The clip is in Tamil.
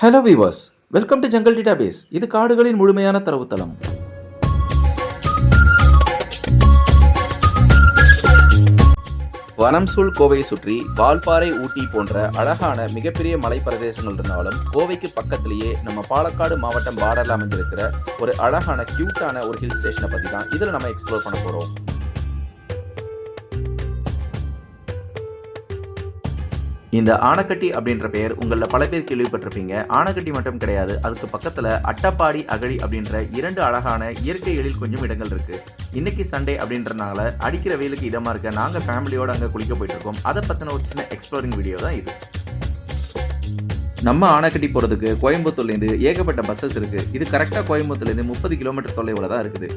Hello viewers, welcome to jungle database. இது காடுகளின் முழுமையான தரவுத்தளம். வனம் சூழ் கோவையை சுற்றி வால்பாறை, ஊட்டி போன்ற அழகான மிகப்பெரிய மலை பிரதேசங்கள் இருந்தாலும் கோவைக்கு பக்கத்திலேயே நம்ம பாலக்காடு மாவட்டம் பார்டர்ல அமைஞ்சிருக்கிற ஒரு அழகான கியூட்டான ஒரு ஹில் ஸ்டேஷனை பத்தி தான் இதில் நம்ம எக்ஸ்ப்ளோர் பண்ண போறோம். இந்த ஆனக்கட்டி அப்படின்ற பெயர் உங்களில் பல பேர் கேள்விப்பட்டிருப்பீங்க. ஆனக்கட்டி மட்டும் கிடையாது, அதுக்கு பக்கத்தில் அட்டப்பாடி, அகழி அப்படின்ற இரண்டு அழகான இயற்கை எழில் கொஞ்சம் இடங்கள் இருக்கு. இன்னைக்கு சண்டே அப்படின்றனால அடிக்கிற வெயிலுக்கு இதமாக இருக்க நாங்கள் ஃபேமிலியோடு அங்கே குளிக்க போயிட்டு இருக்கோம். அதை பற்றின ஒரு சின்ன எக்ஸ்ப்ளோரிங் வீடியோ தான் இது. நம்ம ஆனக்கட்டி போகிறதுக்கு கோயம்புத்தூர்லேருந்து ஏகப்பட்ட பஸ்ஸஸ் இருக்குது. இது கரெக்டாக கோயம்புத்தூர்லேருந்து 30 கிலோமீட்டர் தொலைவில் தான் இருக்குது.